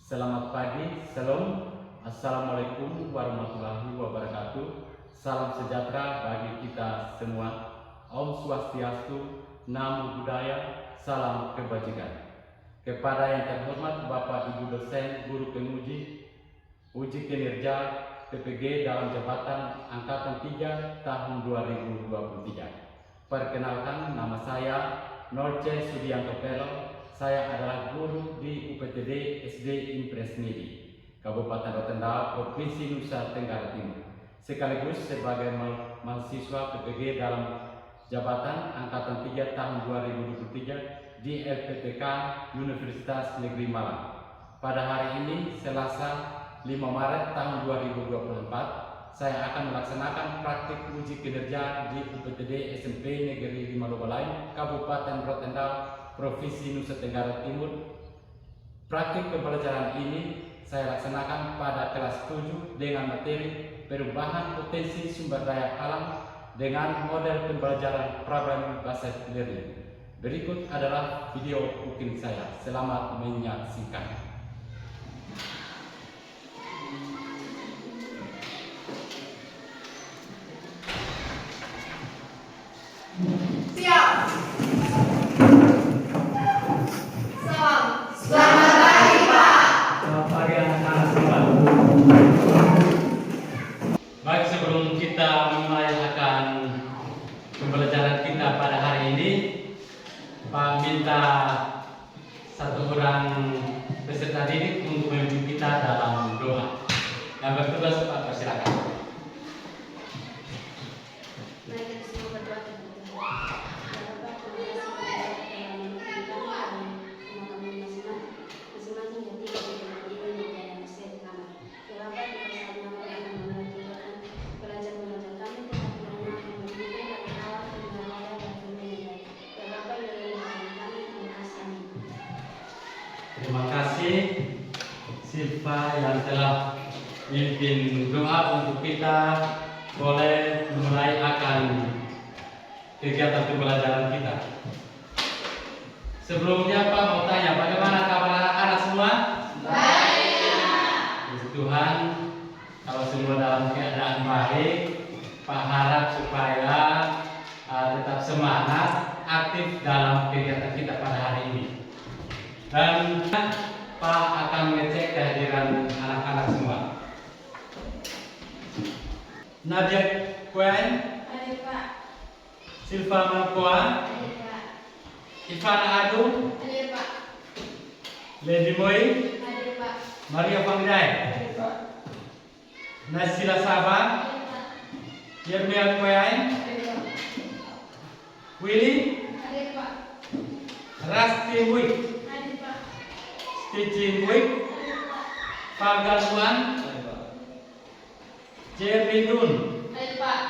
Selamat pagi, salam, assalamualaikum warahmatullahi wabarakatuh. Salam sejahtera bagi kita semua. Om Swastiastu, Namo Buddhaya, salam kebajikan. Kepada yang terhormat Bapak Ibu dosen, guru penguji, uji kinerja PPG dalam jabatan Angkatan 3 tahun 2023. Perkenalkan, nama saya Norce Sudianto Pelo. Saya adalah guru di UPTD SD Impres Midi, Kabupaten Rotendao, Provinsi Nusa Tenggara Timur, sekaligus sebagai mahasiswa PPG dalam jabatan Angkatan 3 tahun 2023 di LPTK Universitas Negeri Malang. Pada hari ini, Selasa 5 Maret tahun 2024, saya akan melaksanakan praktik uji kinerja di UPTD SMP Negeri 5 Lobalai, Kabupaten Rotendao, Provinsi Nusa Tenggara Timur. Praktik pembelajaran ini saya laksanakan pada kelas 7 dengan materi perubahan potensi sumber daya alam dengan model pembelajaran programming based learning. Berikut adalah video cooking saya. Selamat menyaksikan. Siap. Selamat pagi, Pak. Selamat pagi anak-anak semua. Baik, sebelum kita mulai akan pembelajaran kita pada hari ini, Pak minta satu orang peserta didik untuk memimpin kita dalam doa. Yang bertugas Pak, persilakan. Terima kasih Silva yang telah memimpin doa untuk kita. Boleh mulai akan kegiatan pembelajaran kita. Sebelumnya Pak mau tanya, bagaimana kabar anak-anak semua? Baik. Puji Tuhan, kalau semua dalam keadaan baik, Pak harap supaya tetap semangat, aktif dalam kegiatan kita pada hari ini. Dan Pak akan mengecek kehadiran anak-anak semua. Nadia Kuen, Hadir, Pak. Silva Mangkoa, Hadir, Pak. Ivana Adu, Hadir, Pak. Lady Moy, Hadir, Pak. Maria Pangdai, Hadir, Pak. Nasila Sabah, Hadir, Pak. Yermia Kuen, Hadir, Pak. Willy, Hadir, Pak. Rasti Wik, Hadir, Pak. Stitching Wik, Hadir, Pak. Fagal Wan, Jerry Dun, Hadir, Pak.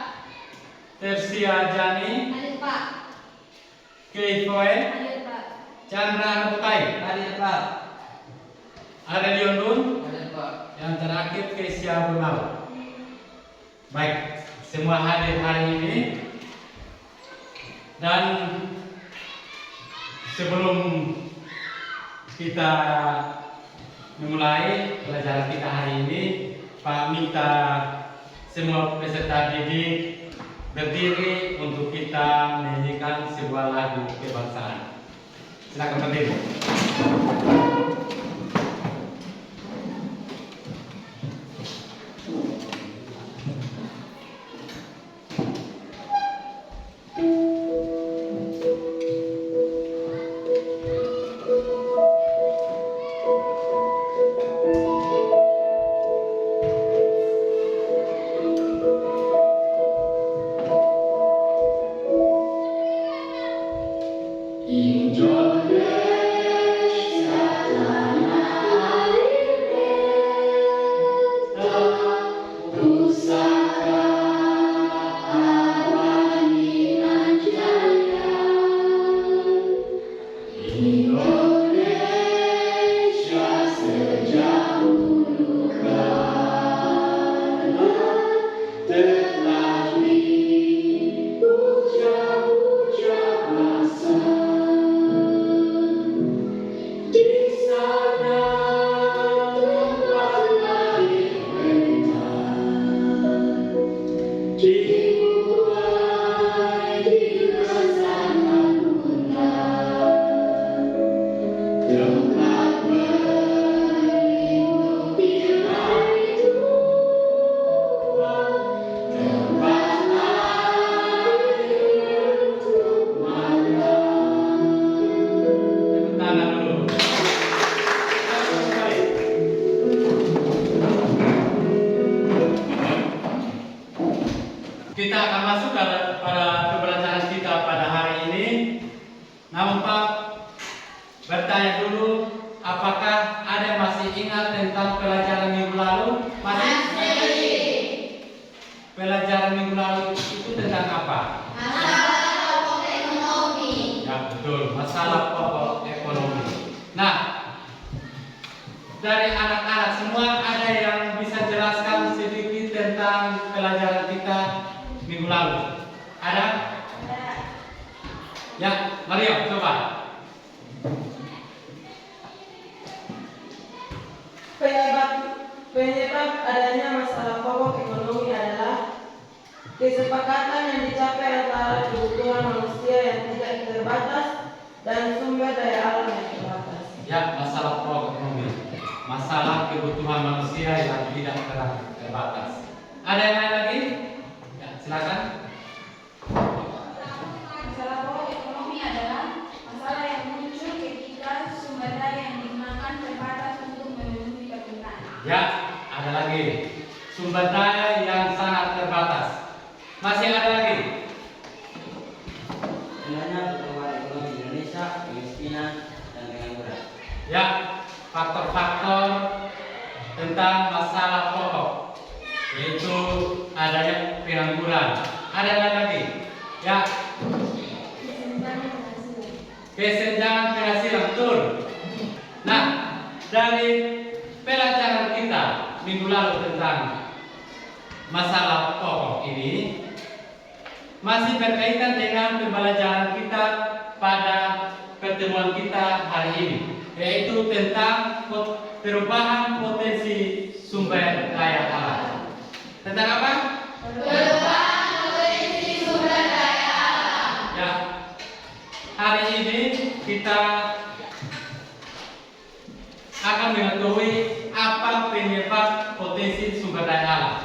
Tersia Jani, Hadir, Pak. Kei Foe, Hadir, Pak. Chandra Nabukai, Hadir Pak. Aurelion Dun, Hadir Pak. yang terakhir Kesia Bunau. Baik, semua hadir hari ini. Dan sebelum kita memulai pelajaran kita hari ini, Pak minta semua peserta didik berdiri untuk kita menyanyikan sebuah lagu kebangsaan. Silakan berdiri. Indonesia Dibuai di pasangan bunda, tempat berlindung bila Tuhan, tempat air untuk makan. Tepuk tangan dulu. Kita akan masuk pada pembelajaran kita pada hari ini. Namun Pak, bertanya dulu, apakah ada yang masih ingat tentang pelajaran minggu lalu? Pelajaran minggu lalu itu tentang apa? Masalah pokok ekonomi. Ya betul, masalah pokok ekonomi. Nah, dari anak-anak semua ada yang bisa jelaskan sedikit tentang pelajaran kita minggu lalu? Ada? Ya, Mario, coba. Penyebab adanya masalah pokok ekonomi adalah kesepakatan yang dicapai antara kebutuhan manusia yang tidak terbatas dan sumber daya alam yang terbatas. Ya, masalah pokok ekonomi. Masalah kebutuhan manusia yang tidak terbatas. Ada yang lain lagi? Ya, silakan. Masalah pokok ekonomi adalah masalah yang muncul ketika sumber daya yang digunakan terbatas untuk memenuhi kebutuhan. Ya, ada lagi. Sumber daya yang sangat terbatas. Masih ada lagi? Adanya pertumbuhan ekonomi Indonesia, kemiskinan, dan pengangguran. Ya, faktor-faktor tentang masalah pokok, yaitu adanya pengangguran. Ada yang lain lagi? Ya, kesenjangan penghasilan, betul. Nah, dari pelajaran kita minggu lalu tentang masalah pokok ini masih berkaitan dengan pembelajaran kita pada pertemuan kita hari ini, yaitu tentang perubahan potensi sumber daya alam. Tentang apa? Perubahan potensi sumber daya alam. Ya, hari ini kita akan mengetahui apa penyebab potensi sumber daya alam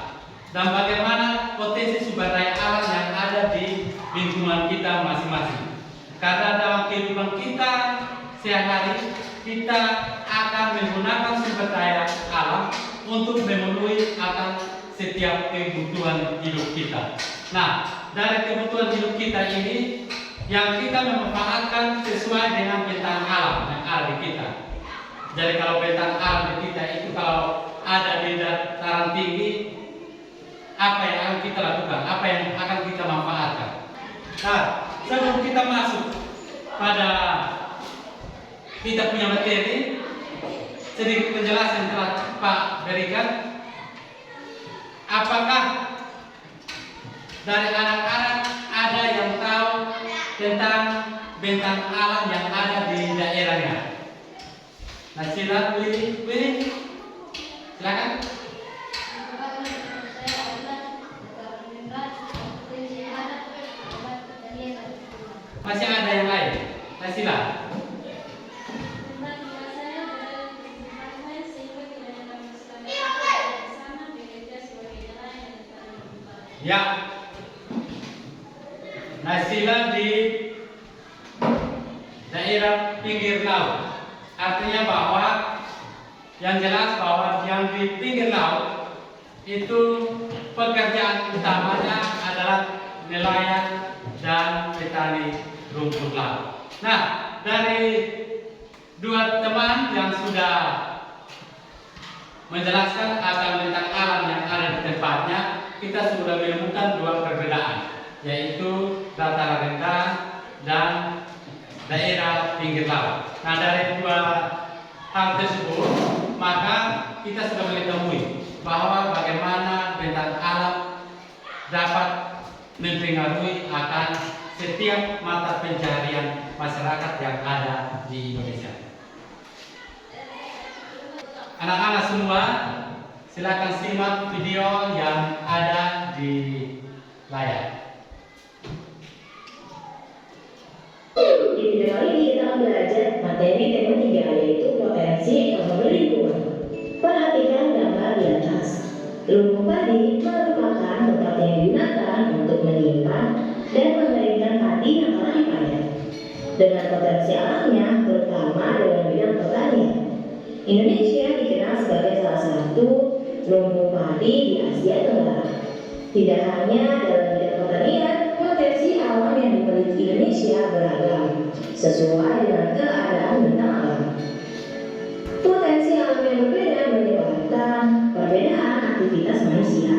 dan bagaimana potensi sumber daya alam yang ada di lingkungan kita masing-masing. Karena dalam kehidupan kita sehari-hari kita akan menggunakan sumber daya alam untuk memenuhi akan setiap kebutuhan hidup kita. Nah, dari kebutuhan hidup kita ini yang kita memanfaatkan sesuai dengan bentang alam yang ada di kita. Jadi kalau bentang alam di kita itu kalau ada di dataran tinggi, apa yang akan kita lakukan? Apa yang akan kita manfaatkan? Nah, sebelum kita masuk pada kita punya materi, sedikit penjelasan telah Pak berikan. Apakah dari anak-anak ada yang tahu tentang bentang alam yang ada di daerahnya? Nah, silakan Willy. Silakan. Masih ada yang lain? Nah, silakan. Ya. Nah, sila di daerah pinggir laut. Artinya bahwa yang jelas bahwa yang di pinggir laut itu pekerjaan utamanya adalah nelayan dan petani rumput laut. Nah, dari dua teman yang sudah menjelaskan akan tentang alam yang ada di tempatnya, kita sudah menemukan dua perbedaan, yaitu dataran rendah dan daerah pinggir laut. Nah, dari dua hal tersebut, maka kita sudah mengetahui bahwa bagaimana bentang alam dapat mempengaruhi akan setiap mata pencaharian masyarakat yang ada di Indonesia. Anak-anak semua, silakan simak video yang ada di layak. Di video ini kita akan belajar materi tema 3, yaitu potensi ekonomi lingkungan. Perhatikan gambar di atas. Lumbung padi merupakan tempat yang digunakan untuk menyimpan dan mengeringkan padi yang telah dipanen. Dengan potensi alamnya, terutama dalam bidang pertanian, Indonesia dikenal sebagai salah satu lumbung padi di Asia Tenggara. Tidak hanya dalam bidang pertanian, potensi alam yang dimiliki Indonesia beragam sesuai dengan keadaan bentang alam. Potensi alam yang berbeda menyebabkan perbedaan aktivitas manusia.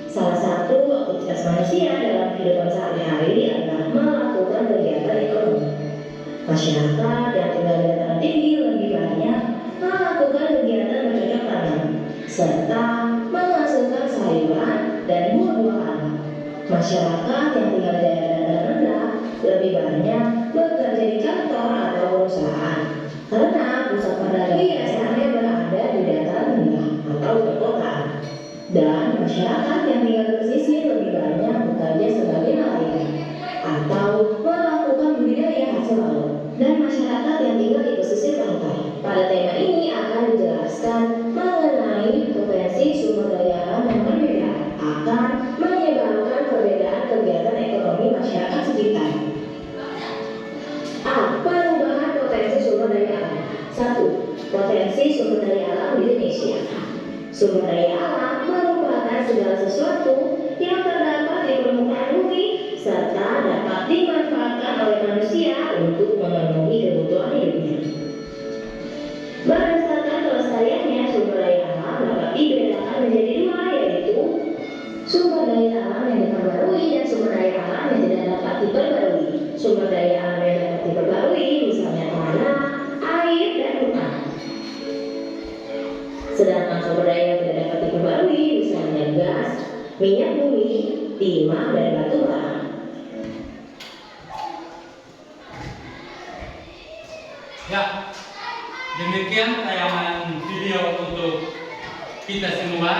Salah satu aktivitas manusia dalam kehidupan sehari-hari adalah melakukan kegiatan ekonomi. Masyarakat yang tinggal di dataran tinggi lebih banyak melakukan kegiatan bercocok tanam serta menghasilkan sayuran dan buah-buahan. Masyarakat yang tinggal di daerah dataran rendah lebih banyak bekerja di kantor atau perusahaan karena pusat perdagangan biasanya berada di dataran rendah atau perkotaan. Dan masyarakat yang tinggal di pesisir lebih banyak bekerja sebagai nelayan atau melakukan budidaya hasil laut. Dan masyarakat yang tinggal di pesisir pantai. Pada tema ini akan dijelaskan mengenai potensi sumber daya alam yang berbeda akan menyebabkan perbedaan kegiatan ekonomi masyarakat sekitar. A. Perubahan potensi sumber daya alam. 1. Potensi sumber daya alam di Indonesia. Sumber daya alam merupakan segala sesuatu yang terdapat di permukaan bumi serta dapat dimanfaatkan oleh manusia untuk memenuhi kebutuhan hidupnya. Berdasarkan kelestariannya, sumber daya alam dapat dibedakan menjadi 2, yaitu sumber daya alam yang diperbarui dan sumber daya alam yang tidak dapat diperbarui. Sumber daya alam yang dapat diperbarui misalnya tanah, air, dan hutan. Sedangkan sumber daya yang tidak dapat diperbarui misalnya gas, minyak bumi, timah, dan batu bara. Ya, demikian tayangan video untuk kita semua.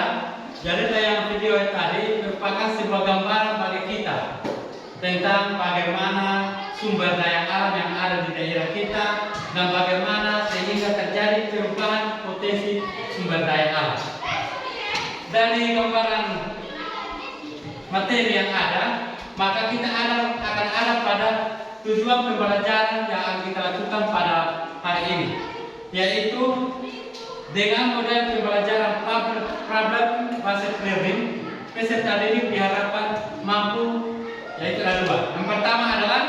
Jadi tayangan video tadi merupakan sebuah gambaran bagi kita tentang bagaimana sumber daya alam yang ada di daerah kita dan bagaimana sehingga terjadi perubahan potensi sumber daya alam. Dari gambaran materi yang ada, maka kita akan ada pada tujuan pembelajaran yang akan kita lakukan pada hari ini, yaitu dengan model pembelajaran problem based learning. Peserta didik diharapkan mampu, yaitu ada 2. Yang pertama adalah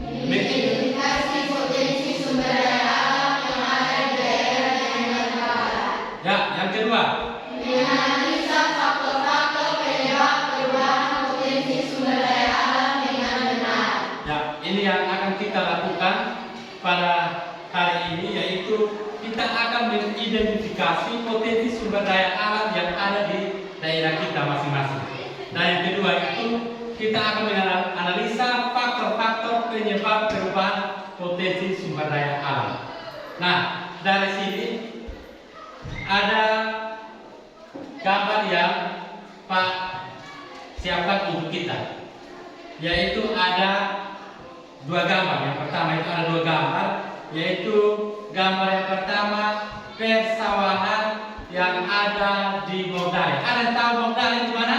Identifikasi potensi sumber daya alam yang ada di daerah yang terbatas. ya, yang kedua Menganalisa faktor-faktor penyebab perubahan potensi sumber daya alam dengan benar. ya, ini yang akan kita lakukan pada hari ini, yaitu kita akan mengidentifikasi potensi sumber daya alam yang ada di daerah kita masing-masing. Dan yang kedua itu kita akan menganalisa faktor-faktor penyebab perubahan potensi sumber daya alam. Nah, dari sini ada gambar yang Pak siapkan untuk kita, yaitu ada 2 gambar. Yang pertama itu ada 2 gambar, yaitu gambar yang pertama persawahan yang ada di Mogdale. Ada yang tahu Mogdale di mana?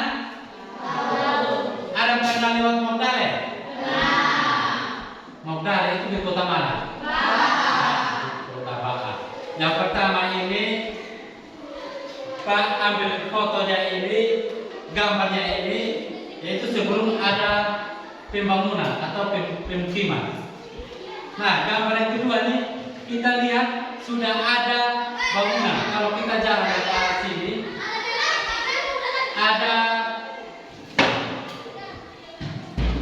Ada yang pernah lewat Mogdale? Mogdale itu di kota mana? Kota Baha. Yang pertama ini Pak ambil fotonya ini, gambarnya ini, yaitu sebelum ada pembangunan atau pemukiman. Nah, gambar yang kedua nih kita lihat sudah ada bangunan. Kalau kita jalan dari arah sini, ada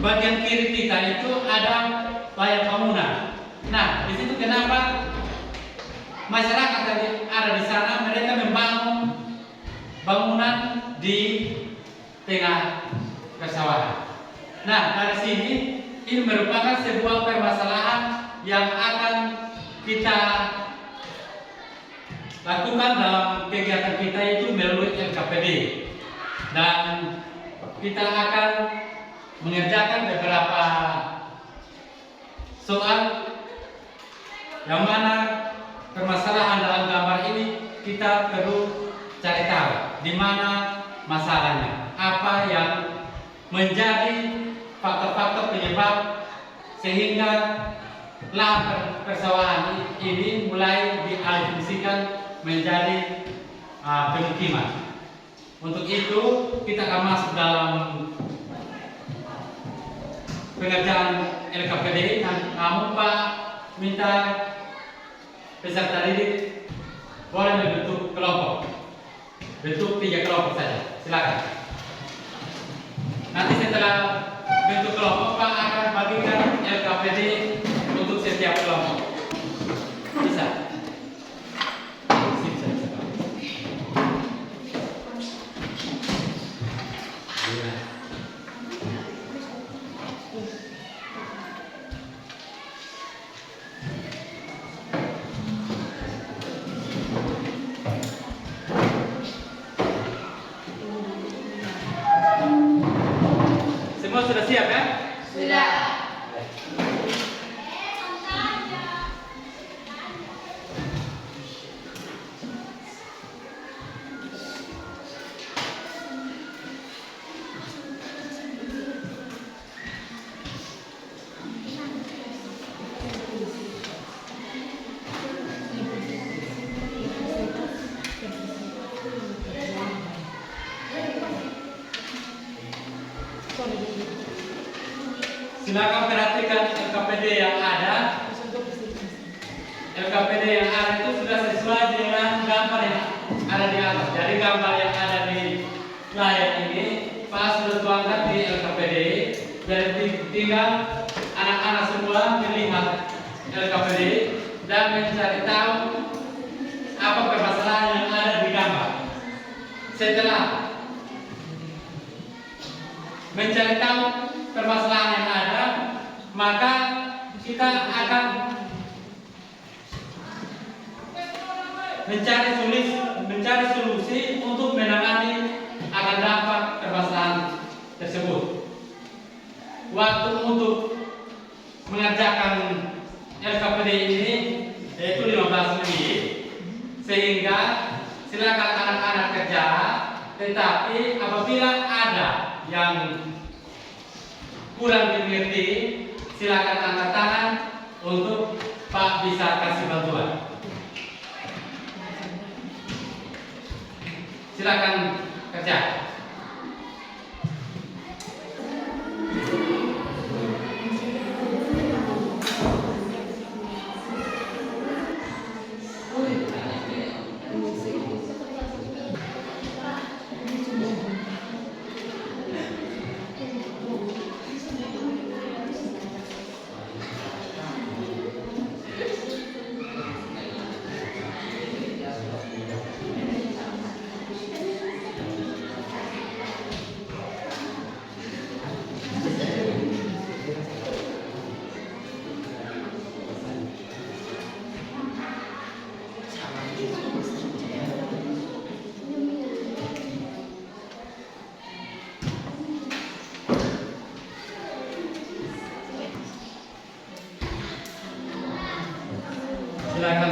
bagian kiri kita itu ada banyak bangunan. Nah, di situ kenapa masyarakat yang ada di sana mereka membangun bangunan di tengah persawahan. Nah, dari sini ini merupakan sebuah permasalahan yang akan kita lakukan dalam kegiatan kita itu melalui LKPD. Dan kita akan mengerjakan beberapa soal yang mana permasalahan dalam gambar ini kita perlu cari tahu di mana masalahnya, apa yang menjadi faktor-faktor penyebab sehingga lahan persawahan ini mulai dialihfungsikan menjadi pemukiman. Untuk itu kita akan masuk dalam pengerjaan LKPD. Namun Pak minta peserta didik boleh membentuk kelompok, bentuk 3 kelompok saja, silakan. Nanti setelah bentuk kelompok Pak akan bagikan LKPD untuk setiap kelompok. Bisa? Semua sudah siap ya? Sudah. Silakan perhatikan LKPD yang ada. LKPD yang ada itu sudah sesuai dengan gambar yang ada di atas. Jadi gambar yang ada di layar ini Pak sudah tuangkan di LKPD. Jadi tinggal anak-anak semua melihat LKPD dan mencari tahu apa permasalahan yang ada di gambar. Setelah mencari tahu permasalahan yang ada, maka kita akan mencari solusi untuk menangani akan dampak permasalahan tersebut. Waktu untuk mengerjakan LKPD ini yaitu 15 menit, sehingga silakan anak-anak kerja. Tetapi apabila ada yang kurang dimengerti, silakan angkat tangan untuk Pak bisa kasih bantuan. Silakan kerja. Silakan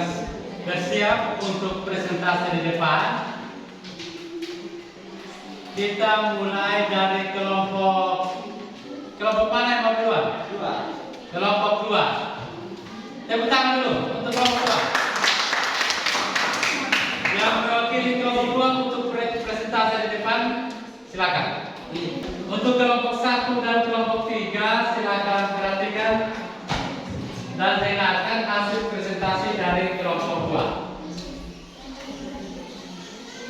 bersiap untuk presentasi di depan. Kita mulai dari kelompok mana yang mau duluan? Kelompok 2. Tepuk tangan dulu untuk kelompok 2. Yang mewakili kelompok 2 untuk presentasi di depan, silakan. Untuk kelompok 1 dan kelompok 3, silakan perhatikan dan dengarkan hasil presentasi dari kelompok 2.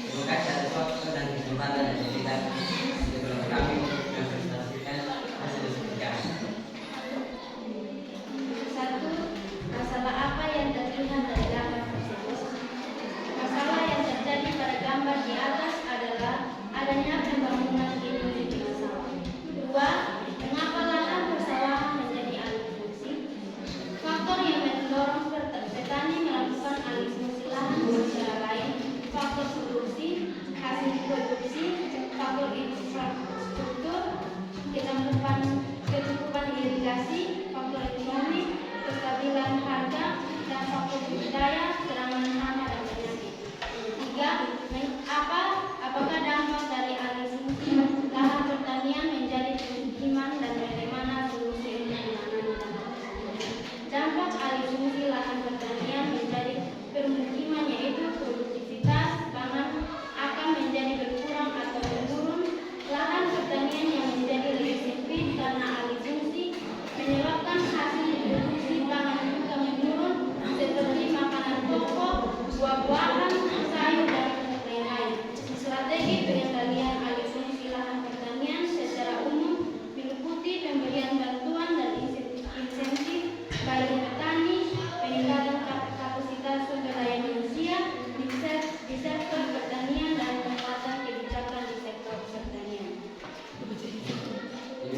Terima kasih atas waktu dan kesempatan yang diberikan kepada kami untuk mempresentasikan hasil pekerjaan. 1. Masalah apa yang terlihat dari gambar tersebut? Masalah yang terjadi pada gambar di atas adalah adanya pembangunan gedung di pinggir sawah. 2. Mengapa lahan persawahan menjadi alih fungsi? Faktor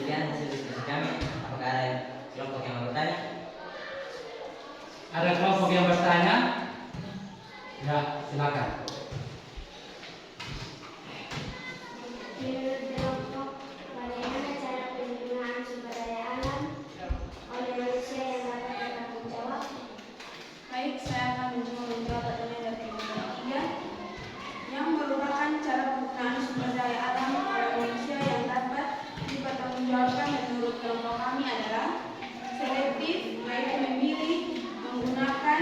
demikian hasil diskusi kami. Apakah ada kelompok yang mau bertanya? Ada kelompok yang bertanya? Ya, silakan. Menurut kelompok, bagaimana cara penggunaan sumber daya alam oleh manusia yang dapat bertanggung jawab? Baik, saya akan menjawab pertanyaan dari kelompok 3 yang merupakan cara penggunaan sumber daya alam oleh manusia yang dapat dipertanggungjawabkan menurut kelompok kami adalah selektif, yaitu memilih, menggunakan,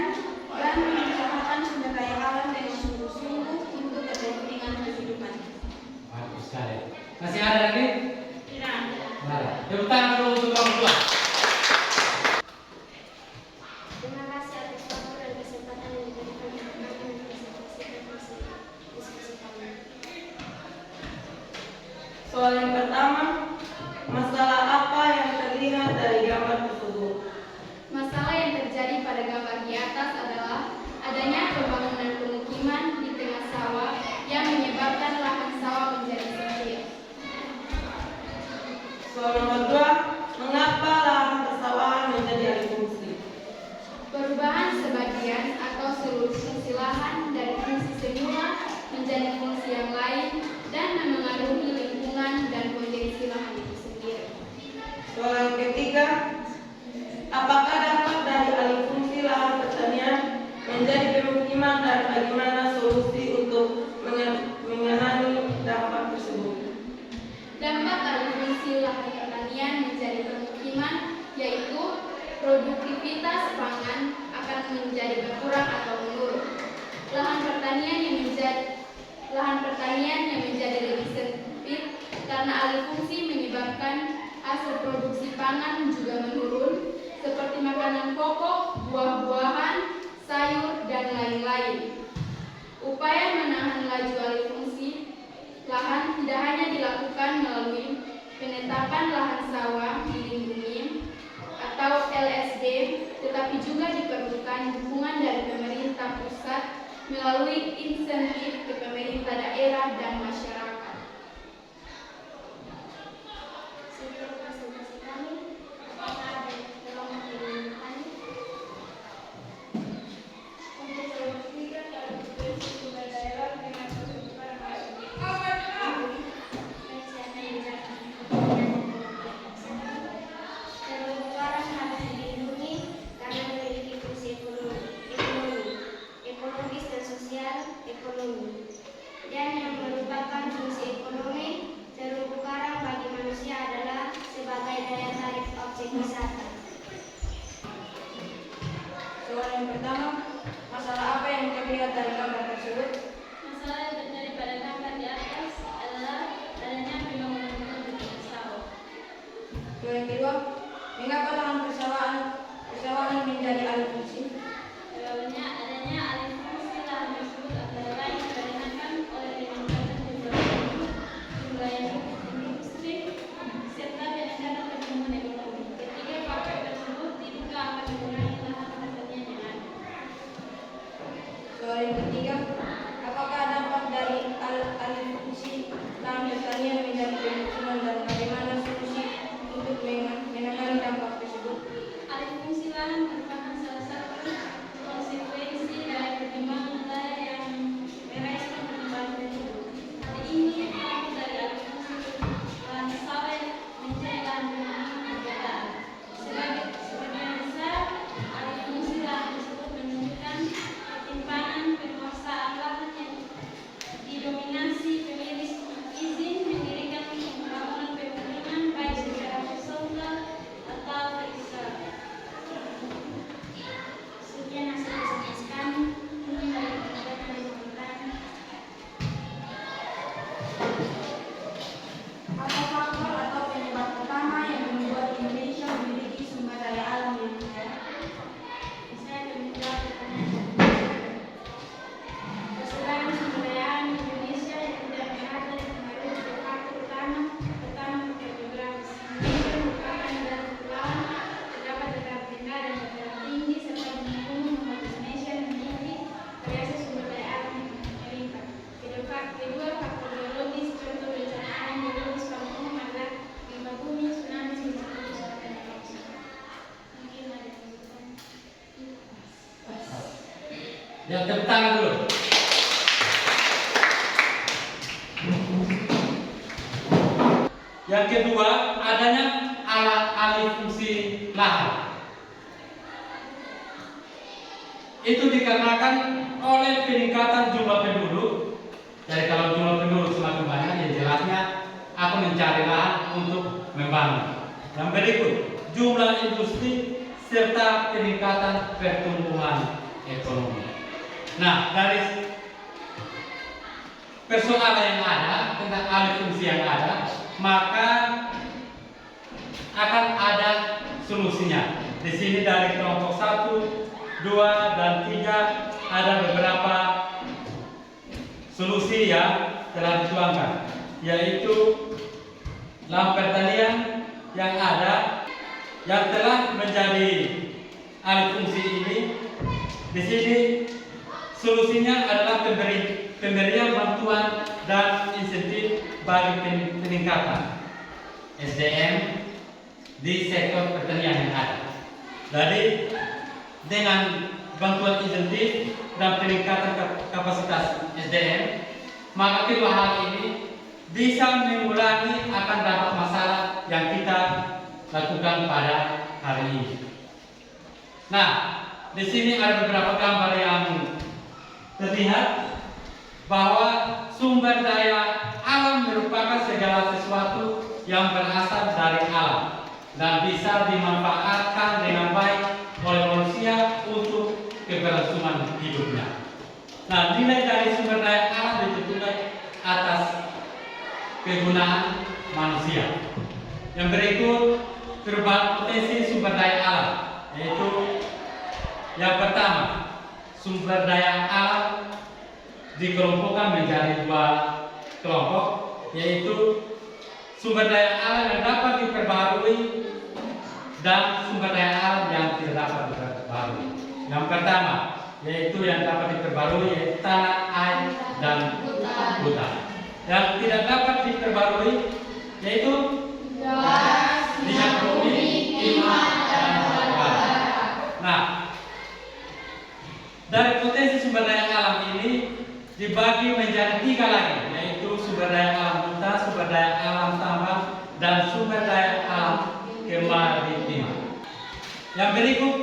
dan mengusahakan sumber daya alam dengan sungguh-sungguh untuk kepentingan kehidupan. Bagus sekali. Masih ada lagi? Tidak. Ada. Tepuk tangan dulu untuk kelompok 2. Terima kasih atas waktu dan kesempatan yang diberikan kepada kami untuk presentasikan diskusi kami. Soal yang pertama, masalah apa yang terlihat dari gambar tersebut? Masalah yang terjadi pada gambar di atas adalah adanya pembangunan pemukiman di tengah sawah yang menyebabkan lahan sawah menjadi sempit. Soal nomor 2, mengapa lahan persawahan menjadi alih fungsi? Perubahan sebagian atau seluruh fungsi lahan dari fungsi semula menjadi fungsi yang lain dan memengaruhi lingkungan dan kondisi lahan itu sendiri. Soal yang ketiga, apakah dampak dari alih fungsi lahan pertanian menjadi pemukiman dan bagaimana solusi untuk mengenai dampak tersebut? Dampak alih fungsi lahan pertanian menjadi pemukiman yaitu produktivitas pangan akan menjadi berkurang atau menurun. Lahan pertanian yang menjadi lebih sempit karena alih fungsi menyebabkan hasil produksi pangan juga menurun seperti makanan pokok, buah-buahan, sayur, dan lain-lain. Upaya menahan laju alih fungsi lahan tidak hanya dilakukan melalui penetapan lahan sawah dilindungi atau LSD, tetapi juga diperlukan dukungan dari pemerintah pusat melalui insentif ke pemerintah daerah dan masyarakat. Sekian presentasi kami. Apakah ada kelompok yang ingin bertanya? Untuk kelompok 3 dalam berisi sumber daya alam dengan kehidupan manusia. Baik, siapa yang akan bertanya? Terumbu karang harus dilindungi karena memiliki fungsi ekonomi, ekologis dan sosial ekonomi. Dan yang merupakan fungsi ekonomi, terumbu karang bagi manusia adalah sebagai daya tarik objek wisata. Soal yang pertama, masalah apa yang terlihat dari gambar tersebut? Masalah yang terjadi pada gambar di atas adalah adanya pembangunan di tengah sawah. Soal yang kedua, mengapa lahan persawahan menjadi alih fungsi? Jawabannya adanya alih fungsi lahan tersebut antara lain dikarenakan oleh peningkatan jumlah industri serta peningkatan pertumbuhan ekonomi. Ketiga faktor tersebut diduga akan mengurangi lahan pertanian yang ada. Soal yang ketiga, apakah dampak dari alih fungsi lahan pertanian menjadi pemukiman dan bagaimana solusi untuk menangani dampak tersebut? Alih fungsi lahan merupakan salah satu Ya, tepuk tangan dulu. Yang kedua, adanya alat alih fungsi lahan. Itu dikarenakan oleh peningkatan jumlah penduduk. Jadi kalau jumlah penduduk semakin banyak, ya jelasnya aku mencari lahan untuk membangun. Yang berikut, jumlah industri serta peningkatan pertumbuhan ekonomi. Nah, dari persoalan yang ada tentang alih fungsi yang ada, maka akan ada solusinya. Di sini dari kelompok 1, 2, dan 3 ada beberapa solusi yang telah dituangkan, yaitu lahan pertanian yang ada yang telah menjadi alih fungsi ini. Di sini solusinya adalah pemberian bantuan dan insentif bagi peningkatan SDM di sektor pertanian yang ada. Jadi dengan bantuan insentif dan peningkatan kapasitas SDM, maka kedua hal ini bisa mengurangi akan dampak masalah yang kita lakukan pada hari ini. Nah, di sini ada beberapa gambar yang terlihat bahwa sumber daya alam merupakan segala sesuatu yang berasal dari alam dan bisa dimanfaatkan dengan baik oleh manusia untuk keberlangsungan hidupnya. Nah, nilai dari sumber daya alam ditentukan atas kegunaan manusia. Yang berikut perubahan potensi sumber daya alam, yaitu yang pertama, sumber daya alam dikelompokkan menjadi 2 kelompok, yaitu sumber daya alam yang dapat diperbaharui dan sumber daya alam yang tidak dapat diperbaharui. Yang pertama, yaitu yang dapat diperbarui, yaitu tanah, air, dan hutan. Yang tidak dapat diperbarui yaitu gas, minyak bumi, timah, dan batu bara. Nah, dari potensi sumber daya alam ini dibagi menjadi 3 lagi, yaitu sumber daya alam hutan, sumber daya alam tambang, dan sumber daya alam kemaritiman. Yang berikut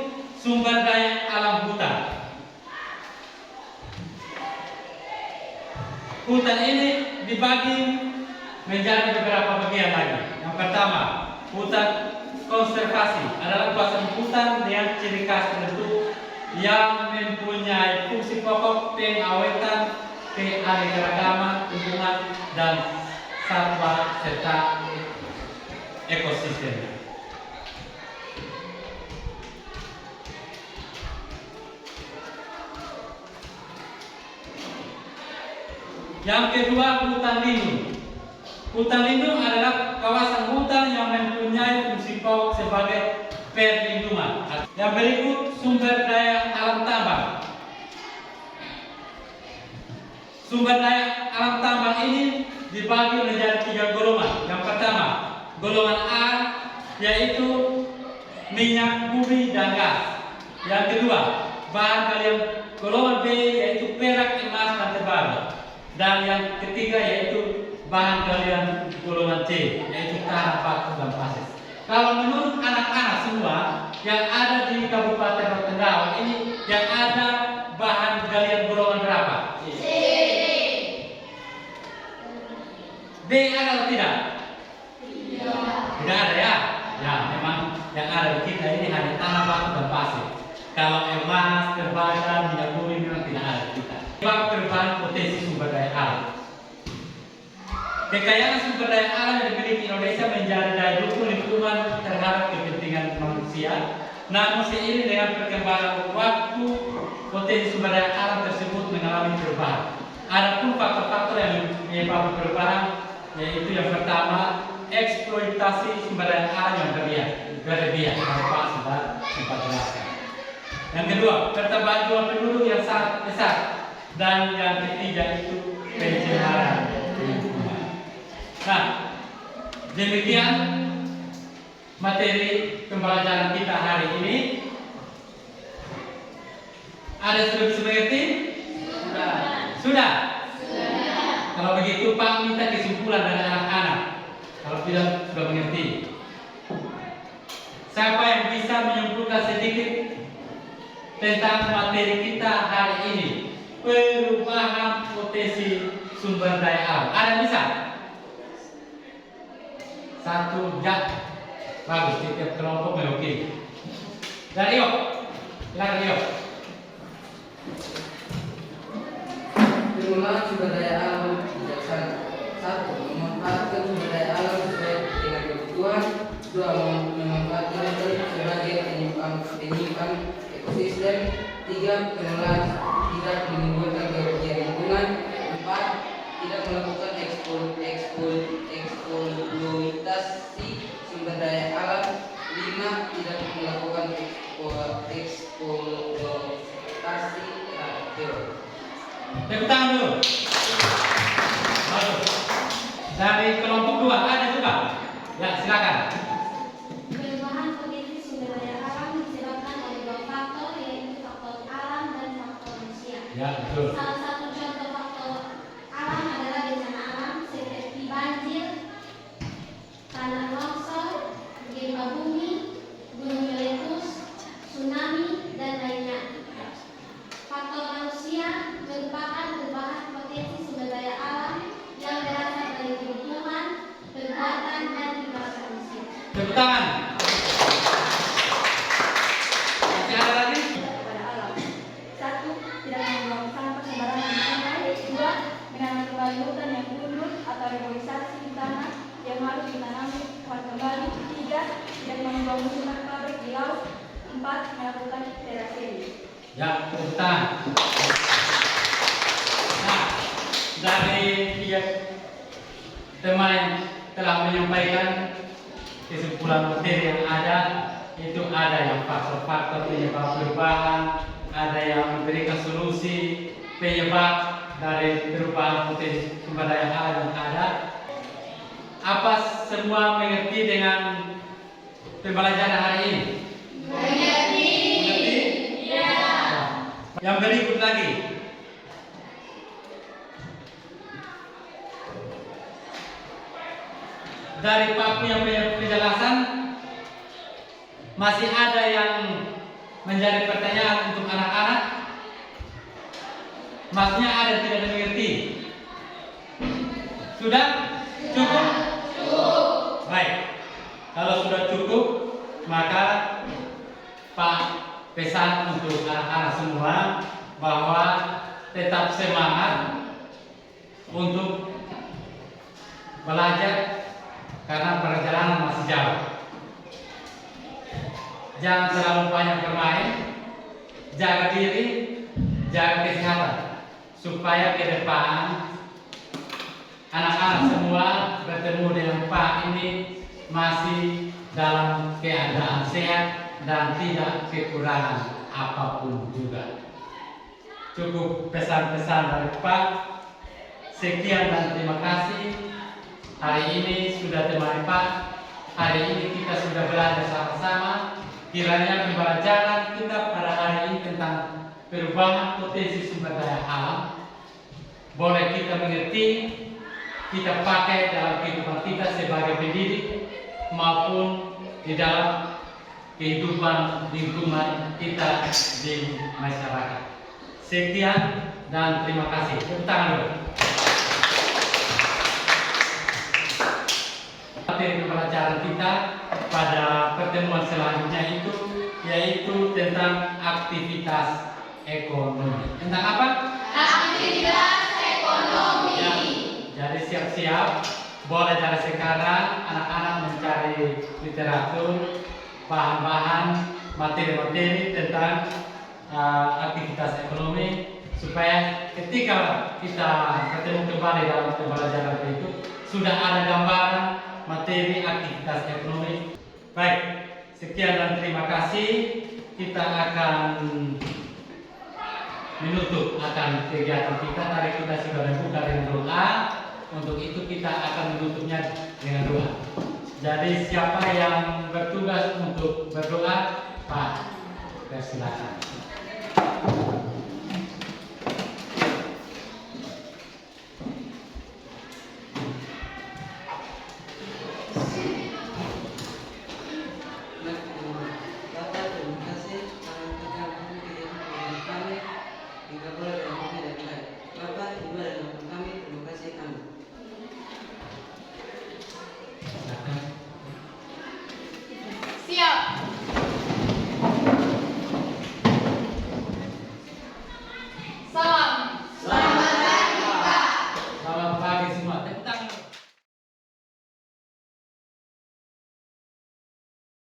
sumber daya alam hutan. Hutan ini dibagi menjadi beberapa bagian lagi. Yang pertama, hutan konservasi adalah kawasan hutan dengan ciri khas tertentu yang mempunyai fungsi pokok pengawetan, keanekaragaman, lingkungan, dan satwa serta ekosistem. Yang kedua, hutan lindung. Hutan lindung adalah kawasan hutan yang mempunyai fungsi pokok sebagai perlindungan. Yang berikut sumber daya alam tambang. Sumber daya alam tambang ini dibagi menjadi 3 golongan. Yang pertama, golongan A, yaitu minyak bumi dan gas. Yang kedua, bahan galian. Golongan B, yaitu perak, emas, dan tembaga. Dan yang ketiga yaitu bahan galian golongan C, yaitu tanah, batu, dan pasir. Kalau menurut anak-anak semua yang ada di Kabupaten Rotendao ini, yang ada bahan galian golongan berapa? C. D ada atau tidak? Tidak ada ya? Ya, memang yang ada di kita ini hanya tanah, batu, dan pasir. Kalau emas, tembaga, minyak bumi memang tidak ada di kita. Sebab perubahan potensi sumber daya alam. Kekayaan sumber daya alam yang dimiliki Indonesia menjadi daya dukung lingkungan terhadap kepentingan manusia. Namun seiring dengan perkembangan waktu, potensi sumber daya alam tersebut mengalami perubahan. Ada pun faktor-faktor yang menyebabkan perubahan, yaitu yang pertama, eksploitasi sumber daya alam yang berlebihan. Pak sudah sempat jelaskan. Yang kedua, pertambahan jumlah penduduk yang sangat besar. Dan yang ketiga itu pencemaran lingkungan. Nah, demikian materi pembelajaran kita hari ini. Ada sedikit Sudah? Kalau begitu Pak minta kesimpulan dari anak-anak. Kalau tidak sudah mengerti. Siapa yang bisa menyimpulkan sedikit tentang materi kita hari ini? Perubahan potensi sumber daya alam. Ada yang bisa? Satu jam. Bagus, setiap kelompok mewakili. Dari Rio, silakan Rio. Pengelolaan sumber daya alam bijaksana. 1. Memanfaatkan sumber daya alam sesuai dengan kebutuhan. 2. Memanfaatkan sebagai penyimpanan ekosistem. 3. Pengelolaan tidak menimbulkan kerugian lingkungan. 4. Tidak melakukan eksploitasi sumber daya alam. 5. Tidak melakukan eksploitasi radio. Tepuk tangan dulu. Bagus. Dari kelompok 2 ada juga. Ya, silakan. Perubahan potensi sumber daya alam disebabkan oleh 2 faktor, yaitu faktor alam dan faktor manusia. Ya, betul. Salah satu contoh faktor alam adalah bencana alam seperti banjir, tanah longsor, gempa bumi, gunung meletus, tsunami, dan lainnya. Faktor manusia merupakan perubahan potensi sumber daya alam yang berasal dari kebutuhan, perbuatan, dan tindakan manusia. Tepuk tangan. Masih ada lagi? Pada alam. 1. Tidak membuang sampah sembarangan di sungai. 2. Menanam kembali hutan yang gundul atau reboisasi di tanah yang harus ditanami kembali. 3. Tidak membuang musnah pabrik di laut. 4. Melakukan terasering. Ya, tepuk tangan. Nah, dari pihak teman yang telah menyampaikan kesimpulan materi yang ada, itu ada yang faktor-faktor penyebab perubahan, ada yang memberikan solusi penyebab dari perubahan potensi sumber daya alam yang ada. Apa semua mengerti dengan pembelajaran hari ini? Mengerti? Iya. Yang berikut lagi. Dari Pak yang penjelasan, masih ada yang menjadi pertanyaan untuk anak-anak? Maksudnya ada yang tidak mengerti? Sudah? Cukup? Baik. Kalau sudah cukup, maka Pak pesan untuk anak-anak semua bahwa tetap semangat untuk belajar karena perjalanan masih jauh. Jangan terlalu banyak bermain, jaga diri, jaga kesehatan, supaya ke depan anak-anak semua bertemu dengan Pak ini masih dalam keadaan sehat dan tidak kekurangan apapun juga. Cukup pesan-pesan dari Pak. Sekian dan terima kasih. Hari ini sudah temani Pak. Hari ini kita sudah belajar sama-sama. Kiranya pembelajaran kita pada hari ini tentang perubahan potensi sumber daya alam boleh kita mengerti, kita pakai dalam kehidupan kita sebagai pendidik maupun di dalam kehidupan lingkungan kita di masyarakat. Sekian dan terima kasih. Tepuk tangan dulu. Materi pembelajaran kita pada pertemuan selanjutnya yaitu tentang aktivitas ekonomi. Tentang apa? Aktivitas ekonomi. Ya, jadi siap-siap. Boleh dari sekarang anak-anak mencari literatur, bahan-bahan, materi-materi tentang aktivitas ekonomi supaya ketika kita ketemu kembali dalam pembelajaran itu sudah ada gambaran materi aktivitas ekonomi. Baik, sekian dan terima kasih. Kita akan menutup akan kegiatan kita. Tadi kita sudah membuka dengan doa. Untuk itu kita akan menutupnya dengan doa. Jadi siapa yang bertugas untuk berdoa, Pak, silakan.